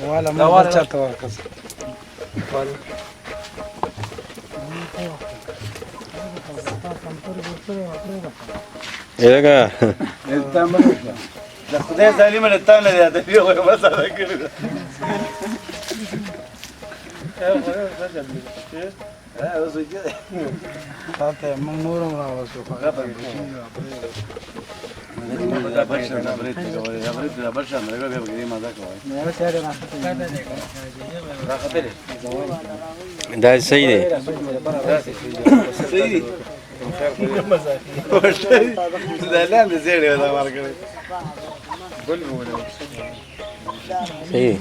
والا ما بل چاته ورکړ لکه د خدای ظالمه له تا نه دی ادبي غوښه مساله کړې ده اوس وکړه تاته موږ نورم راوځو هغه به دا صحیح دی دا لاندې زیړې ولا ورکړې صحیح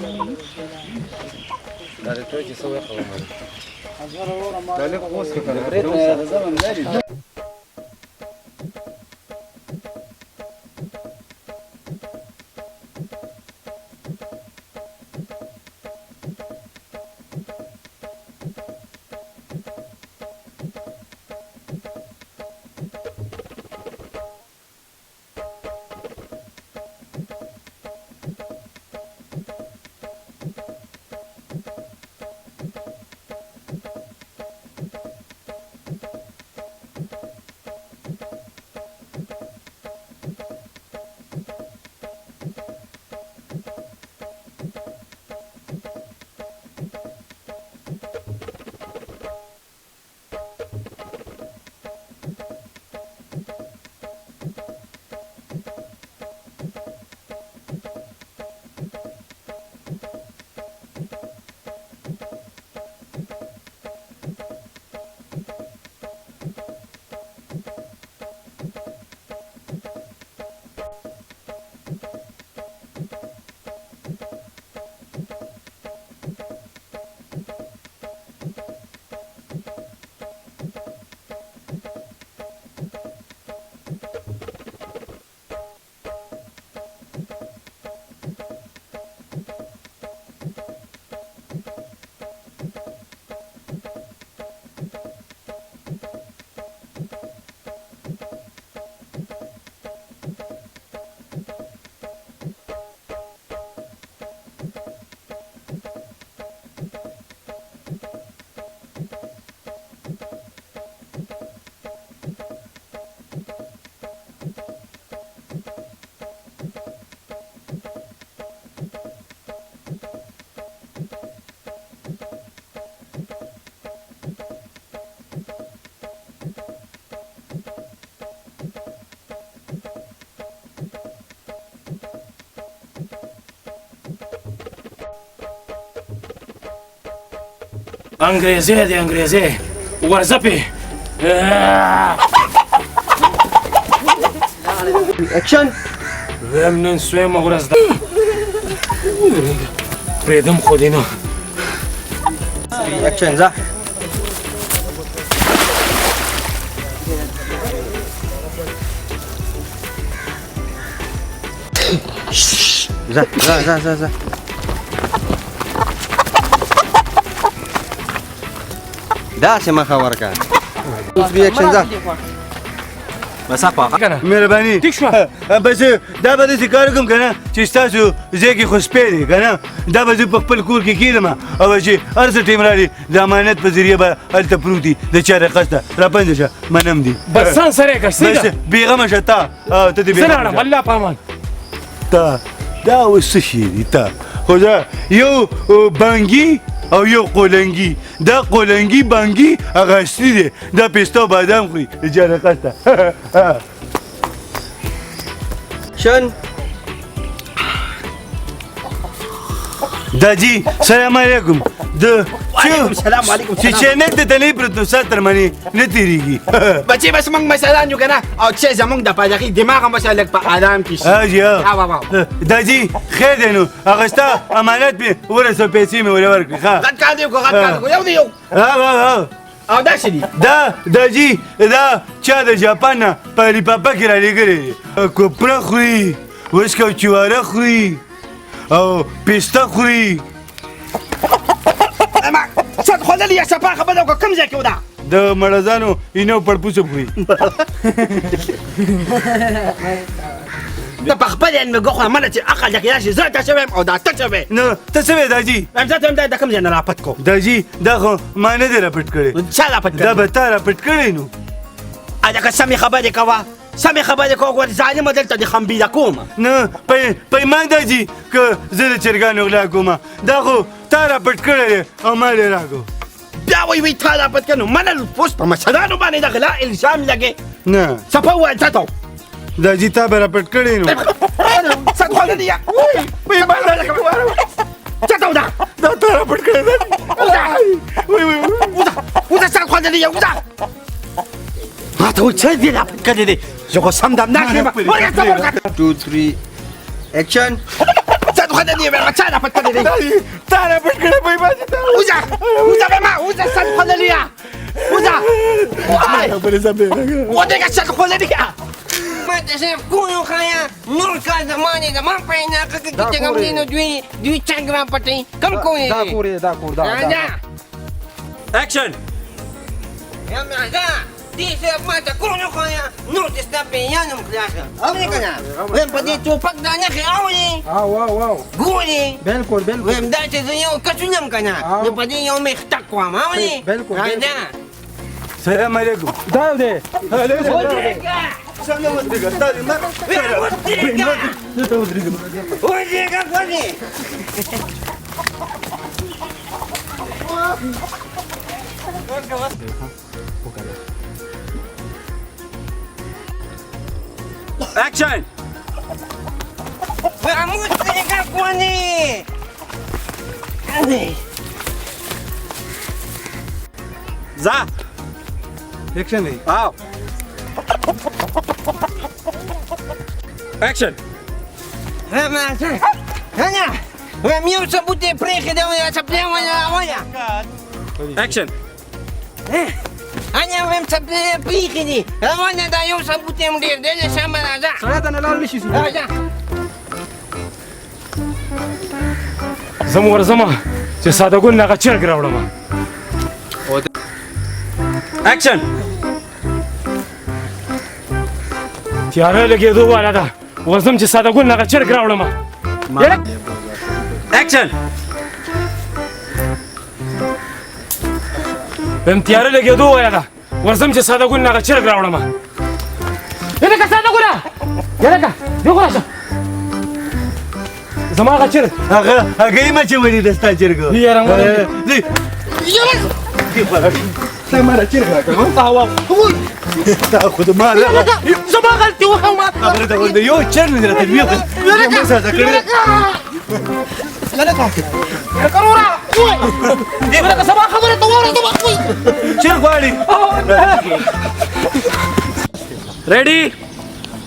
دا ته چې څه وکړم دا له اوس کې کړه انګریزي دی انګریزي ورځه پې اکشن ویم نن سویمه ورځ ده پرېږدم خو دې نه اکشن ځه ځه داسې مخه ورکړه اوس بیا اکشن ځه بس اپا کنه مهرباني ټیک شوه بس دا به داسې کار وکړم که نه چې ستاسو ځای کې خو سپی دی که نه دا به زه په خپل کور کې کښېنم او چې هر څه ټیم رالي د امانت په ذریعه به هلته پروت دي د چا رقص ته راپنځه شه منم دي بس ځان سره یې کړ بس بېغمه شه تا ته دې زه لاړم الله په امان تا دا اوس څه شي دي تا خو دا یو بانګي او یو قولنګي دا قولنګي بانګي هغه اصلي دی دا پیسته او بادام خوري د چا رقص ته شن داجي سلام علیکم سلام علیکم چې چینک د تلی پرت نو ساتر منی نه تیریږي بچې بس موږ مثلا یو کنه او چې زموږ د پادخي دماغ هم مثلا لګ په آرام کې شي داجي خیر دی نو هغه ستا امانت مې ورسو پیسې مې ور ورکړې ښه غټ کار دی غټ کار یو دی یو او دا څه دي دا داجي دا چا د جاپان نه په لیپاپا کې رالېږلی دی کوپره خوري وسکه چواره خوري او پیسته خوري څه خوړلې یا صفا خبره وکړه کوم ځای کې وده د مړزانو اینو پړپوسه خوري ته په خپل یې مې غوښه منه چې عقل دې راشي زه ته شوم او دا ته شوې نو ته څه وې داجي زه ته دا د کوم ځای نه راپټ کو داجي دا خو ما نه دی راپټ کړی چا راپټ دا به تا راپټ کړی نو که سمې خبرې کوه سمې خبرې کوه ګور ظالمه دلته دې خمبیله کوم نه پیمان داجي که زه د چرګانو غلا کوم دا خو تا راپټ کړی دی او ما دې راکړو بیا وایي تا راپټ کړ نو منه اوس په مشرانو باندې د غلا الزام لګې نه څه په وویل څه ته داجي تا به راپټ کړی نو څه خوله دي څه ته وده دا تا راپټ کړی دی وده څه خوله دي وده ما ته وایي څه دې راپټ کړی دی زه خو سم دم نه کړم 2 3 اکشن څه خوله دي چا راپټ کړی دی تا راپټ کړی پیمان وده به ما وده څه خوله دي وده وده که څه خوله دي Mata saya kuno kaya nur ka zamani da man pa ina ka kita gamino dui changra patai kam ko ne دا کور دا کور دا da Action! ya me da dice mata kuno kaya nur te sta peñando clase abre kana ven pa di tu pak da ne ke awli واو واو واو guli بالکل بالکل ven da te yo kachunyam kana ne pa di yo me takwa ma awli بالکل da سلام علیکم دا دی Ojega, pode! Action! Vamos pegar com ele! Cadê? Za! Action دی Wow! Action! Vamos! Ana! Vem eu só botei prega de olha, só play olha. Action! Ana vem só play prega de. Olha da eu só botei dele chama lá já. سره نه لاړ نشي Já. زم ورځم چې ساده ګل نه چرګ راوړم Action! تیاره لګېدو والا ده ورځم چې ساده ګل نه چرګ راوړم Action! هم تیاره لګېدو والا ده ورځم چې ساده ګل نه چرګ راوړم یلکه ساده ګله یلکه دغه راشه زما هغه چرګ هغه یې ما چې ولې د ستا چرګ یاره ما را چرګ راکړه تا خود ما زما غلطي وکړه ما خبره ته ورته یو چرګ نه راته ویل ما ساده کړی کرورا یلکه سبا خبره ته واوره چرګ غواړي Ready?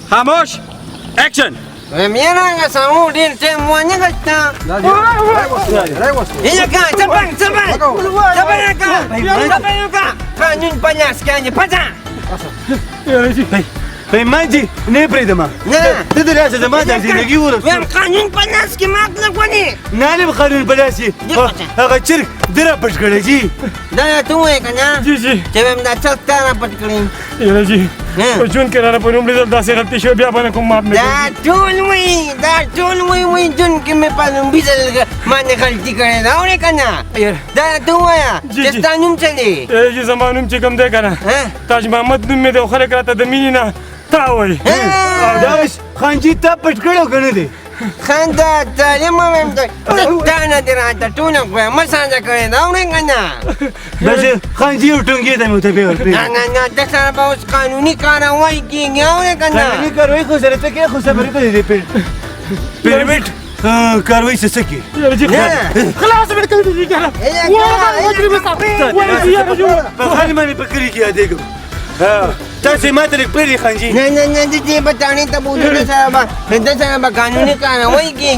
Vamos! Action! Mira nga sa mo din temo niya gasta. Iya ka, sabang. Sabang ka. Kanun panas kanya pata. پیمان جی نه پرېږدم ته د راسه زما د زندګي ورسته Yang kanun panas ki mak na kwani. نه نه قانون بلاسي هغه چرګ دره پټ کړی جی Da tu e kanya. جی جی Cewek da cakta dapat kelin. یاره جی په ژوند کې رانه په نوم لیدل داسې غلطي شوې بیا باندې کوم معاف نه کوي Da tun wi jun ki me palum bisa mana khalti kare da ore kana. Da tu ya. Cesta num chali. ای جی زما نوم چې کوم دی که نه تاج محمد نوم مې دی او خلک راته د مینې نه تا وایي دا اوس خانجي تا پټ کړی که نه دی Khanda tali mamam da dana dirata tuna kwa masanda kare da ore kana. داسې خانجي یو ټونګې ته مې ورته بیا ورکړی Na da sara ba us kanuni karwai ki ore kana. قانوني کاروي خو سره ته کې خو صبرې ته دی پیرمیټ کاروي څه څه کې یاره جی خلاص مې کوي دي کنه په خالي باندې په کلي کې یادېږم تاسې ما ته لږ پرېږدئ خانجي Na di batani ta budu da sara ba kanuni karwai ki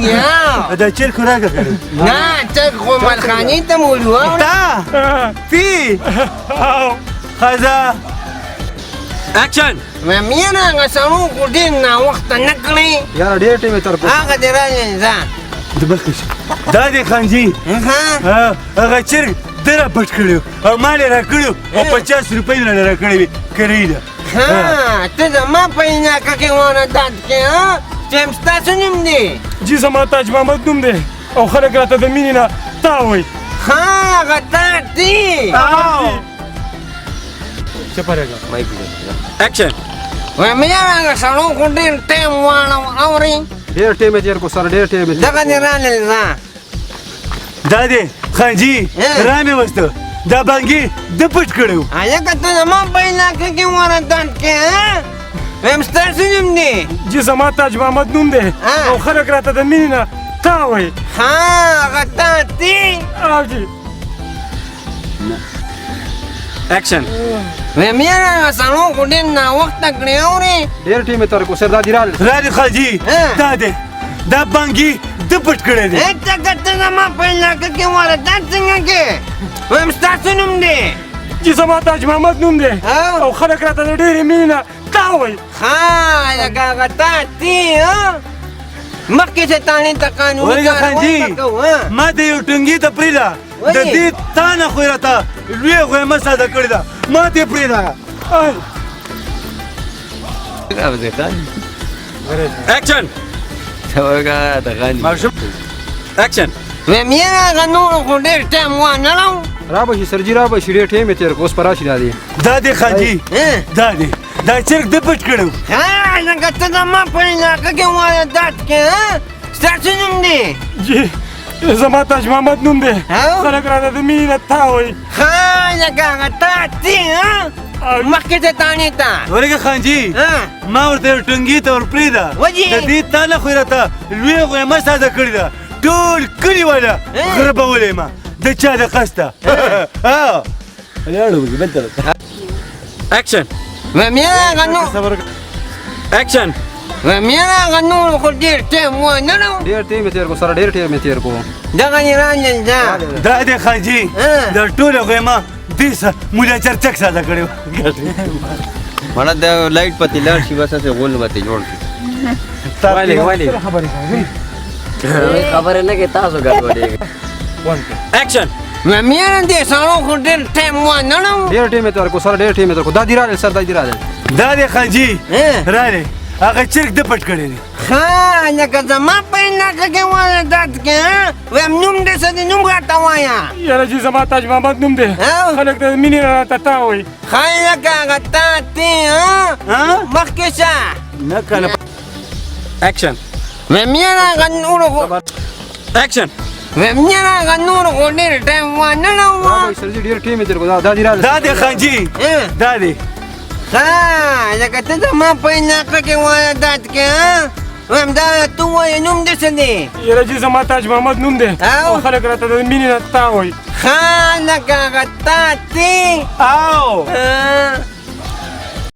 دا چرګ خو راکړه که نه Na ta khomal khani ta mulu تا پی خزه Action! Mira nga samu kudin na wakta nakli. یار ډېر ټیم تر کو Aga diranya za. د مخکې شه دا دی خانجي هغه چرګ دره پټ کړی او ما یې راکړی او 50 روپۍ نه راکړی وي کرۍ ده Ha, tu da ma pa ina ka ke wana dat ke ha? چې ستاسو نوم دی جی زما تاج محمد نوم دی او خلک راته د مینې نه تا وایي ها هغه تا دی چپ رهګه Action. وای مې هغه سړو خو ډېر ټایم واړو اورې ډېر ټیم یې تېر کړو سره ډېر ټیم یې دغه دې رالل ځه دا دی خانجي را مې وسته دا بانګي د پټ کړو هلکه ته زما په علاقه کې واردات کې ها وایم ستاسو نوم دی جی زما تاج محمد نوم دی او خلک راته د مینې نه تا وایي ها هغه تا دی او جی Action. وایم یاره هغه سړو خو ډېر ناوخته کړې اورې ډېر ټیم یې تېر کړو سر دا دې رالل را دي خانجي دا دی دا بانګي د پټ کړی دی هلکه ته زما په علاقه کې واردات څنګه کې وایم ستاسو نوم دی جی زما تاج محمد نوم دی او خلک راته د ډېرې مینې نه تا وایي ها هلکه هغه تا دی ها مخکې چې تانې ته قانوني ورګه خانجي ما ته یو ټنګي ته پرېږده د دې تا نه خو یې راته لویه غویمه ساده کړې ده ما ته یې پرېږده Action. Action. وایم یاره هغه نورو خو ډېر ټایم وانهړو را به شي سرجي را به شي ډېر ټیم یې تېر کړو اوس په راشي دا دی دا دی خانجي دا دی دا چرګ د پټ کړو ها هلکه ته زما په علاقه کې واردات کې ها ستاسو نوم دی جی زما تاج محمد نوم دی خلک راته د مینې نه تا وایي ها هلکه هغه تا دی ها مخکې چې تانې ته ورګه خانجي ما ورته یو ټنګي ته ور پرېږده د دې تا نه خو یې راته لویه غویمه ساده کړې ده ټول کلي والا غربولی ما د چا د قصده Action. وایم یاره هغه نور Action. وایم یاره هغه نورو خو ډېر ټایم وانهړو ډېر ټیم یې تېر کړو سره ډېر ټیم یې تېر کړو دغه دې رالل ځه دا دی خانجي دا ټوله غویمه دې مولا چرچک ساده کړې مړه د لایټ پتی لاړ شي بس اسه غول به جوړ شي خبره نه کې تاسو ګډوډي Action. وایم یاره دې سړو خو ډېر ټایم وانهړو ډېر ټیم یې تېر کړو سره ډېر ټیم یې تېر کړو دا دې رالل سر دا دې رالل دا دی خانجي رالی هغه چرګ د پټ کړی دی ها هلکه زما په علاقه کې واردات کې ها وایم نوم دې څه دی نوم راته وایه یاره جی زما تاج محمد نوم دی خلک د مینې نه راته تا وایي ښه هلکه هغه تا دی ها مخکې شه نه کنه Action. وایم یاره هغه نورو خو Action. وایم یاره هغه نورو خو ډېر ټایم وانهړو را به سرجي ډېر ټیم یې تېر کړو دا دې رالل دا دی خانجي دا دی ها هلکه ته زما په علاقه کې واردات کې ها وایم دا ته ووایې نوم دې څه دی یاره جی زما تاج محمد نوم دی او خلک راته د مینې نه تا وایي ها هلکه هغه تا دی او